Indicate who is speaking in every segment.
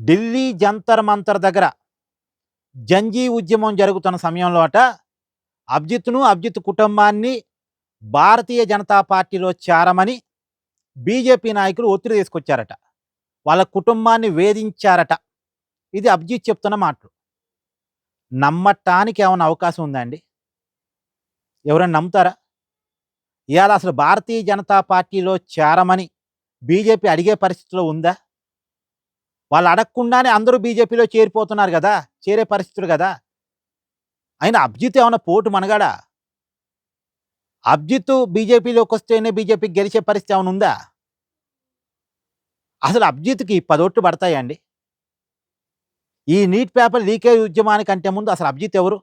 Speaker 1: ఢిల్లీ జంతర్ మంతర్ దగ్గర జంజీ ఉద్యమం జరుగుతున్న సమయంలో అభిజిత్ కుటుంబాన్ని భారతీయ జనతా పార్టీలో చేరమని బీజేపీ నాయకులు ఒత్తిడి తీసుకొచ్చారట. వాళ్ళ కుటుంబాన్ని వేధించారట. ఇది అభిజిత్ చెప్తున్న మాటలు. నమ్మటానికి ఏమన్నా అవకాశం ఉందా అండి? ఎవరైనా నమ్ముతారా? ఇవాళ అసలు భారతీయ జనతా పార్టీలో చేరమని బీజేపీ అడిగే పరిస్థితిలో ఉందా? వాళ్ళు అడగకుండానే అందరూ బీజేపీలో చేరిపోతున్నారు గదా! చేరే పరిస్థితులు గదా! అయినా అభిజిత్ ఏమన్నా పోటు మనగాడా? అభిజిత్ బీజేపీలోకొస్తేనే బీజేపీకి గెలిచే పరిస్థితి ఏమైనా ఉందా? అసలు అభిజిత్‌కి 10 ఓట్లు పడతాయా అండి? ఈ నీట్ పేపర్ లీకేజ్ ఉద్యమానికంటే ముందు అసలు అభిజిత్ ఎవరు?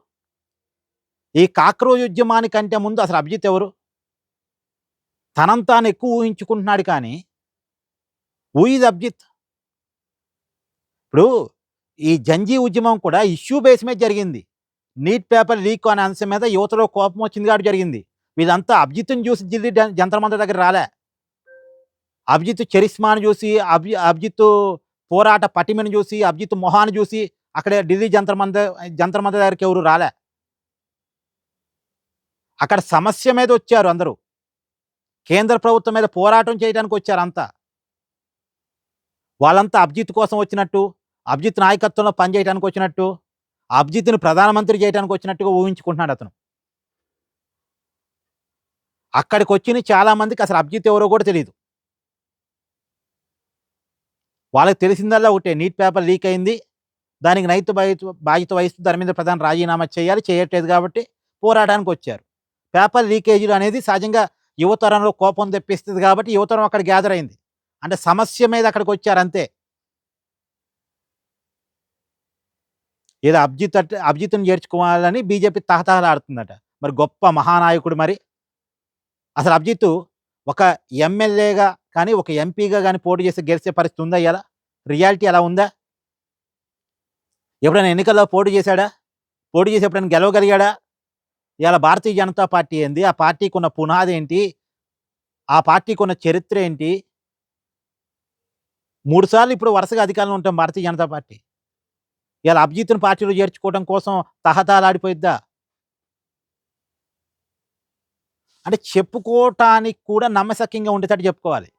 Speaker 1: ఈ కాక్రోజ్ ఉద్యమానికంటే ముందు అసలు అభిజిత్ ఎవరు? తనను తాను ఎక్కువ ఊహించుకుంటున్నాడు కానీ, హూ ఈజ్ అభిజిత్? ఇప్పుడు ఈ జంజీ ఉద్యమం కూడా ఇష్యూ బేస్ మీద జరిగింది. నీట్ పేపర్ లీక్ అనే అంశం మీద యువతలో కోపం వచ్చింది కాబట్టి జరిగింది. వీళ్ళంతా అభిజిత్‌ని చూసి ఢిల్లీ జంతర్ మంతర్ దగ్గర రాలే. అభిజిత్ చరిష్మాను చూసి, అభిజిత్ పోరాట పటిమను చూసి, అభిజిత్ మొహాన్ని చూసి అక్కడే ఢిల్లీ జంతర్ మంతర్ దగ్గరికి ఎవరు రాలే. అక్కడ సమస్య మీద వచ్చారు అందరూ. కేంద్ర ప్రభుత్వం మీద పోరాటం చేయడానికి వచ్చారు అంతా. వాళ్ళంతా అభిజిత్ కోసం వచ్చినట్టు, అభిజిత్ నాయకత్వంలో పనిచేయడానికి వచ్చినట్టు, అభిజిత్‌ని ప్రధానమంత్రి చేయడానికి వచ్చినట్టుగా ఊహించుకుంటున్నాడు అతను. అక్కడికొచ్చిన చాలా మందికి అసలు అభిజిత్ ఎవరో కూడా తెలీదు. వాళ్ళకి తెలిసిందల్లా ఒకటే, నీట్ పేపర్ లీక్ అయింది. దానికి నైతిక బాధ్యత వహిస్తూ దాని మీద ప్రధాని రాజీనామా చేయాలి. చేయట్లేదు కాబట్టి పోరాటానికి వచ్చారు. పేపర్ లీకేజీలు అనేది సహజంగా యువతరంలో కోపం తెప్పిస్తది కాబట్టి యువతరం అక్కడ గ్యాదర్ అయింది. అంటే సమస్య మీద అక్కడికొచ్చారు అంతే. ఏదో అభిజిత్‌ని చేర్చుకోవాలని బీజేపీ తహతహలాడుతుందట. మరి గొప్ప మహానాయకుడు మరి. అసలు అభిజిత్ ఒక ఎమ్మెల్యేగా కానీ, ఒక ఎంపీగా గాని పోటీ చేసి గెలిచే పరిస్థితి ఉందా ఇయాల? రియాలిటీ అలా ఉందా? ఎప్పుడైనా ఎన్నికల్లో పోటీ చేశాడా? పోటీ చేసి ఎప్పుడైనా గెలవగలిగాడా? ఇయాల భారతీయ జనతా పార్టీ ఏంది? ఆ పార్టీకున్న పునాది ఏంటి? ఆ పార్టీకున్న చరిత్ర ఏంటి? 3 సార్లు ఇప్పుడు వరుసగా అధికారంలో ఉంటాం భారతీయ జనతా పార్టీ. ఇయాల అభిజిత్‌ని పార్టీలో చేర్చుకోవడం కోసం తహతహలాడిపోయిద్దా? అంటే చెప్పుకోవటానికి కూడా నమ్మశక్యంగా ఉండేటట్టు చెప్పుకోవాలి.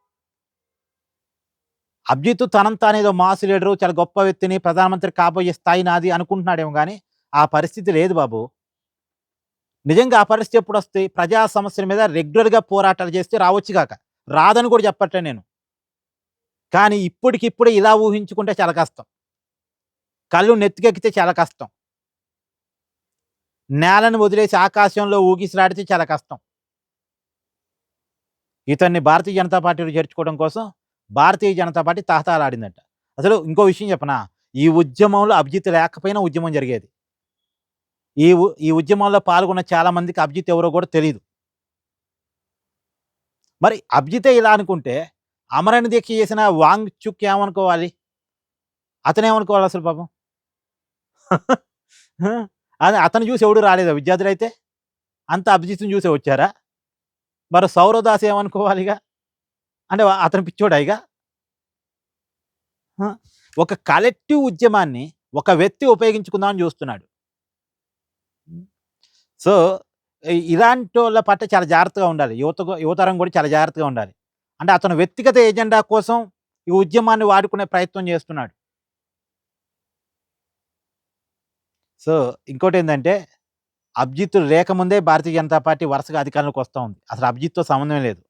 Speaker 1: అభిజిత్ తనంత తానేదో మాస్ లీడరు, చాలా గొప్ప వ్యక్తిని, ప్రధానమంత్రి కాబోయే స్థాయి నాది అనుకుంటున్నాడేమో గానీ, ఆ పరిస్థితి లేదు బాబు. నిజంగా ఆ పరిస్థితి ఎప్పుడొస్తాయి? ప్రజా సమస్యల మీద రెగ్యులర్‌గా పోరాటాలు చేస్తే రావచ్చు గాక. రాదని కూడా చెప్పట్లే నేను. కానీ ఇప్పటికిప్పుడే ఇలా ఊహించుకుంటే చాలా కష్టం. కళ్ళు నెత్తికెక్కితే చాలా కష్టం. నేలను వదిలేసి ఆకాశంలో ఊగిసలాడితే చాలా కష్టం. ఇతన్ని భారతీయ జనతా పార్టీలో చేర్చుకోవడం కోసం భారతీయ జనతా పార్టీ తహతహలాడిందట. అసలు ఇంకో విషయం చెప్పనా? ఈ ఉద్యమంలో అభిజిత్ లేకపోయినా ఉద్యమం జరిగేది. ఈ ఉద్యమంలో పాల్గొన్న చాలా మందికి అభిజిత్ ఎవరో కూడా తెలీదు. మరి అభిజితే ఇలా అనుకుంటే, అమరణ దీక్ష చేసిన వాంగ్‌చుక్ ఏమనుకోవాలి? అతనేమనుకోవాలి అసలు పాపం? అదే అతన్ని చూసి ఎవడు రాలేదా విద్యార్థులైతే? అంతా అభిజిత్‌ని చూసే వచ్చారా? మరి సౌరవ్ దాస్ ఏమనుకోవాలిగ? అంటే అతను పిచ్చోడా ఇగ? ఆ! ఒక కలెక్టివ్ ఉద్యమాన్ని ఒక వ్యక్తి ఉపయోగించుకుందామని చూస్తున్నాడు. సో, ఇలాంటోళ్ళ పట్ల చాలా జాగ్రత్తగా ఉండాలి. యువతరం కూడా చాలా జాగ్రత్తగా ఉండాలి. అంటే అతను వ్యక్తిగత ఎజెండా కోసం ఈ ఉద్యమాన్ని వాడుకునే ప్రయత్నం చేస్తున్నాడు. సో, ఇంకోటేందంటే అభిజిత్ లేకముందే భారతీయ జనతా పార్టీ వరుసగా అధికారంలోకి వస్తా ఉంది. అసలు అభిజిత్‌తో సంబంధమే లేదు.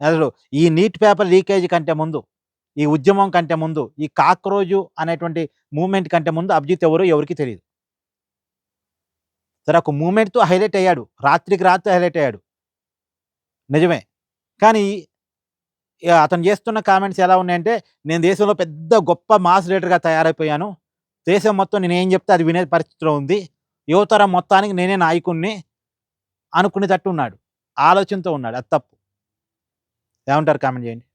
Speaker 1: అసలు ఈ నీట్ పేపర్ లీకేజ్ కంటే ముందు, ఈ ఉద్యమం కంటే ముందు, ఈ కాక్రోజు అనేటువంటి మూవ్‌మెంట్ కంటే ముందు అభిజిత్ ఎవరో ఎవరికీ తెలీదు. సరే ఒక మూవ్‌మెంట్‌తో హైలైట్ అయ్యాడు. రాత్రికి రాత్రి హైలైట్ అయ్యాడు. నిజమే. కానీ అతను చేస్తున్న కామెంట్స్ ఎలా ఉన్నాయంటే, నేను దేశంలో పెద్ద గొప్ప మాస్ లీడర్‌గా తయారైపోయాను. దేశం మొత్తం నేనేం చెప్తే అది వినే పరిస్థితిలో ఉంది. యువతరం మొత్తానికి నేనే నాయకుడిని అనుకునేటట్టు ఉన్నాడు. ఆలోచనతో ఉన్నాడు. అది తప్పు. ఏమంటారు? కామెంట్ చేయండి.